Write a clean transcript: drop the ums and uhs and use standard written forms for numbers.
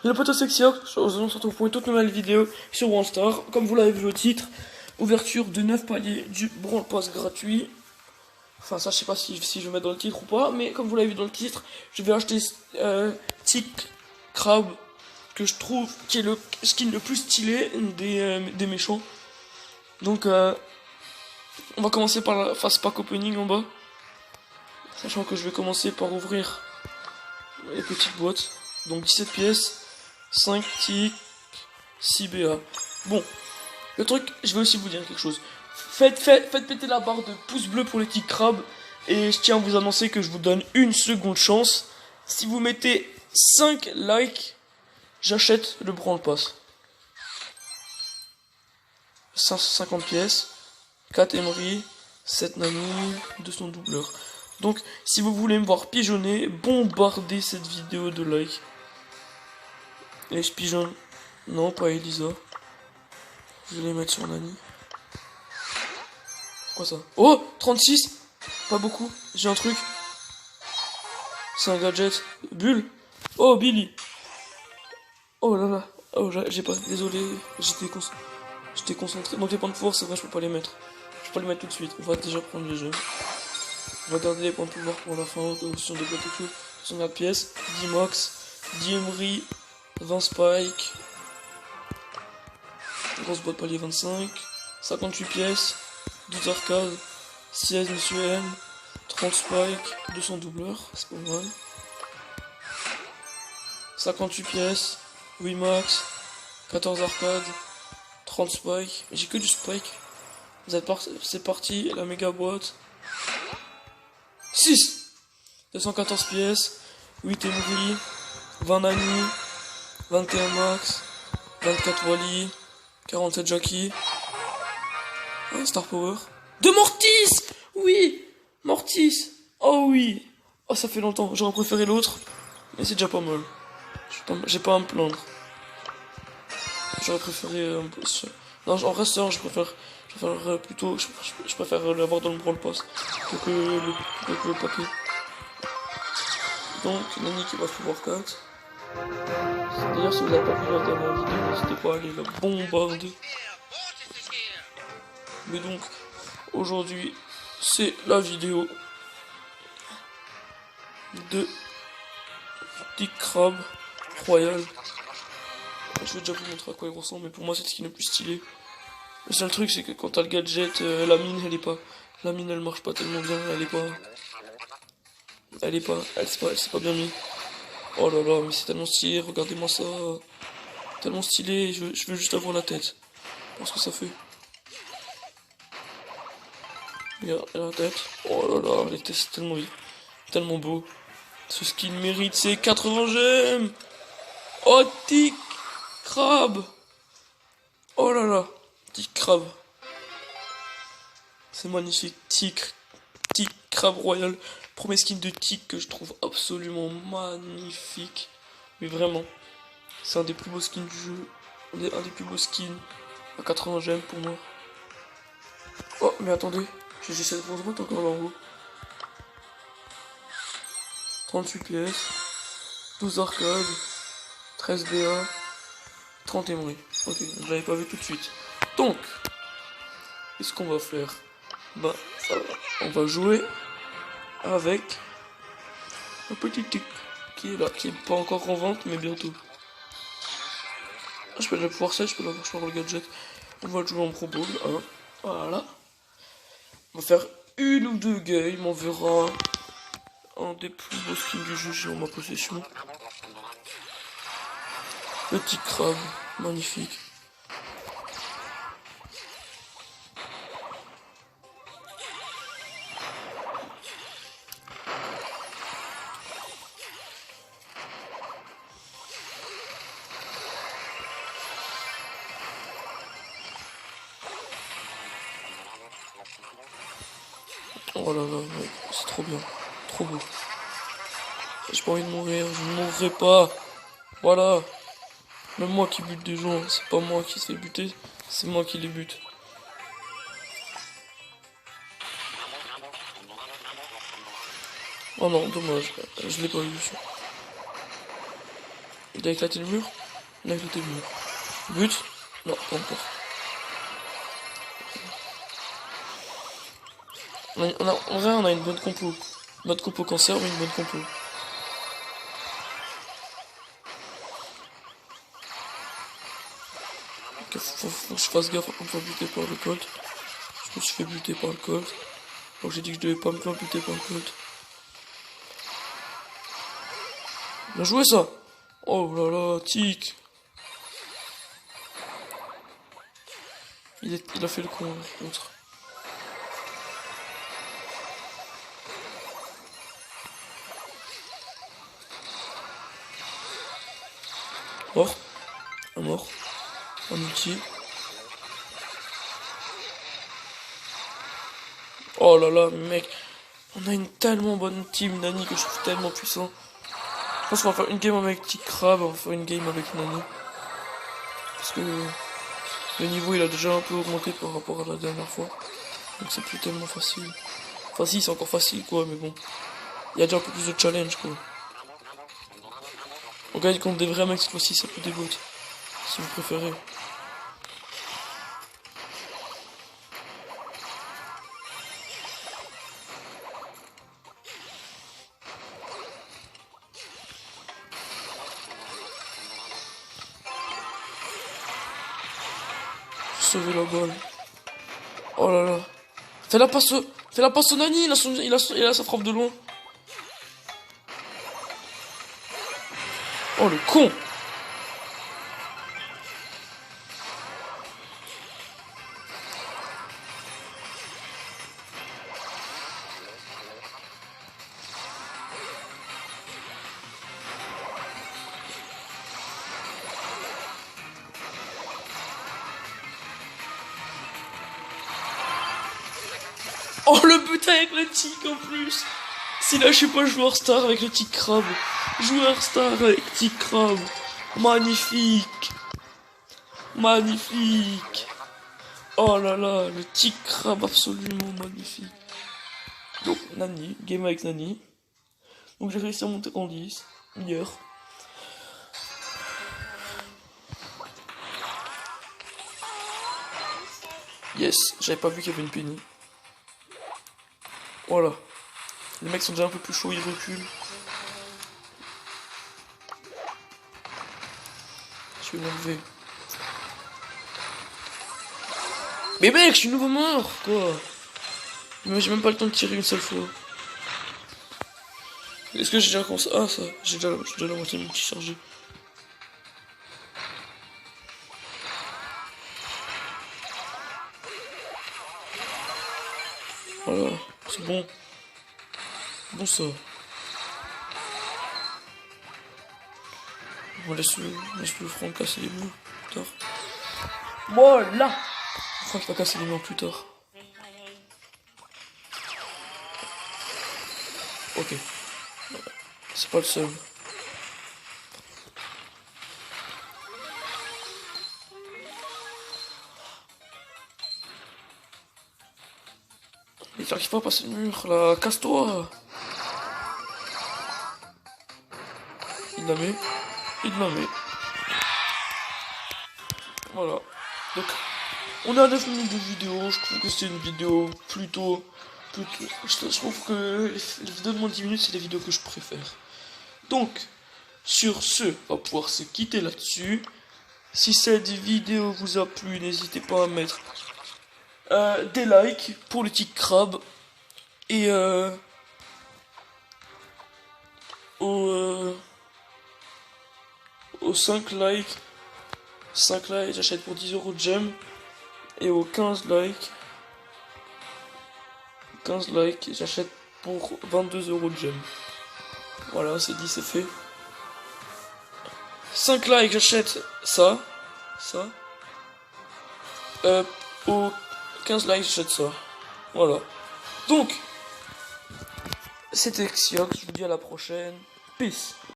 Le pote Sexiox, on se retrouve pour une toute nouvelle vidéo sur OneStar. Comme vous l'avez vu au titre, ouverture de 9 paliers du Brawl Pass gratuit. Enfin, ça, je sais pas si je vais mettre dans le titre ou pas, mais comme vous l'avez vu dans le titre, je vais acheter Tick Crab, que je trouve qui est le skin le plus stylé des méchants. Donc, on va commencer par la phase pack opening en bas. Sachant que je vais commencer par ouvrir les petites boîtes. Donc 17 pièces, 5 ticks, 6 BA. Bon, le truc, je vais aussi vous dire quelque chose. Faites péter la barre de pouce bleu pour les ticks crabes. Et je tiens à vous annoncer que je vous donne une seconde chance. Si vous mettez 5 likes, j'achète le Brawl Pass. 550 pièces, 4 Emery, 7 Nani, 200 doubleurs. Donc, si vous voulez me voir pigeonner, bombardez cette vidéo de likes. Et je pigeonne. Non, pas Elisa. Je vais les mettre sur Nani. C'est quoi ça? Oh 36. Pas beaucoup. J'ai un truc. C'est un gadget. Bulle. Oh, Billy. Oh là là. Oh, j'ai pas. Désolé. J'étais concentré. Donc les points de pouvoir, c'est vrai, je peux pas les mettre. Je peux pas les mettre tout de suite. On va déjà prendre les jeux. On va garder les points de pouvoir pour la fin. Si on débloque quelque chose. 64 pièces. 10 max. 10 Emery. 20 Spike. Grosse boîte palier 25. 58 pièces. 12 arcades. 16 Monsieur M. 30 Spike. 200 doubleurs. C'est pas mal. 58 pièces. 8 max. 14 arcades. 30 Spike. J'ai que du Spike. C'est parti. La méga boîte. 6. 214 pièces. 8 Emery. 20 Nani. 21 max. 24 Wally. 47 Jackie. Oh, Star Power. De Mortis. Oui. Mortis. Oh oui. Oh, ça fait longtemps. J'aurais préféré l'autre. Mais c'est déjà pas mal. J'ai pas à me plaindre. J'aurais préféré... non, en resteur, je préfère plutôt... Je préfère l'avoir dans le Brawl Pass que le papier. Donc, Nani qui va pouvoir 4. D'ailleurs, si vous n'avez pas vu la dernière vidéo, n'hésitez pas à aller la bombarder. Mais donc, aujourd'hui, c'est la vidéo de Tick Crab Royal. Je vais déjà vous montrer à quoi il ressemble, mais pour moi c'est ce qui est le plus stylé. Le seul truc, c'est que quand t'as le gadget, la mine elle marche pas tellement bien, c'est pas bien mis. Oh là là, mais c'est tellement stylé, regardez-moi ça. Tellement stylé, je veux juste avoir la tête. Parce que ça fait. Regarde la tête. Oh là là, c'est tellement beau. Ce skin mérite ses 80 gemmes. Oh, Tick Crab. Oh là là, Tick Crab. C'est magnifique. Tick Crab Royal. Premier skin de Tick que je trouve absolument magnifique. Mais vraiment, c'est un des plus beaux skins du jeu. Un des plus beaux skins à 80 gemmes pour moi. Oh, mais attendez, j'ai cette grosse boîte encore là en haut. 38 pièces, 12 arcades, 13 BA, 30 Emery. Ok, je l'avais pas vu tout de suite. Donc, qu'est-ce qu'on va faire? Bah, ça va. On va jouer avec un petit Tick qui est là, qui est pas encore en vente, mais bientôt. Je peux le pouvoir 7, je peux l'avoir le gadget. On va le jouer en Pro Bowl, hein. Voilà. On va faire une ou deux games, on verra un des plus beaux skins du jeu, j'ai en ma possession. Le Tick Crab, magnifique. Oh là là, mec, c'est trop bien, trop beau. J'ai pas envie de mourir, je ne mourrai pas. Voilà. Même moi qui bute des gens, c'est pas moi qui se fait buter, c'est moi qui les bute. Oh non, dommage, je l'ai pas eu. Il a éclaté le mur. Il a éclaté le mur. But. Non, pas encore. En vrai, on a une bonne compo. Notre compo cancer, mais une bonne compo. Okay, faut que je fasse gaffe à me faire buter par le Colt. Je me suis fait buter par le Colt. Donc j'ai dit que je devais pas me faire buter par le Colt. Bien joué ça. Oh là là, tic. Il a fait le con, contre. Mort. Un mort. Un ulti. Oh là là, mec. On a une tellement bonne team Nani que je trouve tellement puissant. Je pense qu'on va faire une game avec Tic Crab, on va faire une game avec Nani. Parce que le niveau il a déjà un peu augmenté par rapport à la dernière fois. Donc c'est plus tellement facile. Enfin si, c'est encore facile quoi, mais bon. Il y a déjà un peu plus de challenge quoi. On gagne contre des vrais mecs cette fois-ci, c'est plus des bots. Si vous préférez. Sauver la balle. Oh là là. Fais la passe au Nani, il a sa frappe de loin. Oh le con. Oh le but avec le tic en plus. Si là je sais pas joueur star avec le tic crabe. Joueur star avec tic crabe. Magnifique. Magnifique. Oh là là, le tic crabe absolument magnifique. Donc Nani, game avec Nani. Donc j'ai réussi à monter en 10 hier. Yes, j'avais pas vu qu'il y avait une penny. Voilà. Les mecs sont déjà un peu plus chauds, ils reculent. Je vais m'enlever. Mais mec, je suis nouveau mort, quoi. Mais j'ai même pas le temps de tirer une seule fois. Est-ce que j'ai déjà commencé? Ah ça, j'ai déjà la moitié de mon petit chargé. Voilà, c'est bon. Bon ça. On laisse le Franck casser les murs plus tard. Voilà. Franck va casser les murs plus tard. Ok. C'est pas le seul. Mais t'arrives pas à passer le mur là, casse-toi. Il la met. Il la met. Voilà. Donc, on a 9 minutes de vidéo. Je trouve que c'est une vidéo plutôt. Je trouve que les vidéos de moins de 10 minutes, c'est les vidéos que je préfère. Donc, sur ce, on va pouvoir se quitter là-dessus. Si cette vidéo vous a plu, n'hésitez pas à mettre des likes pour le tic crabe. Et aux 5 likes, j'achète pour 10 € de gemme. Et aux 15 likes, j'achète pour 22 € de gemme. Voilà, c'est dit, c'est fait. 5 likes, j'achète ça. Aux 15 likes, j'achète ça. Voilà. Donc, c'était Xiox, je vous dis à la prochaine. Peace.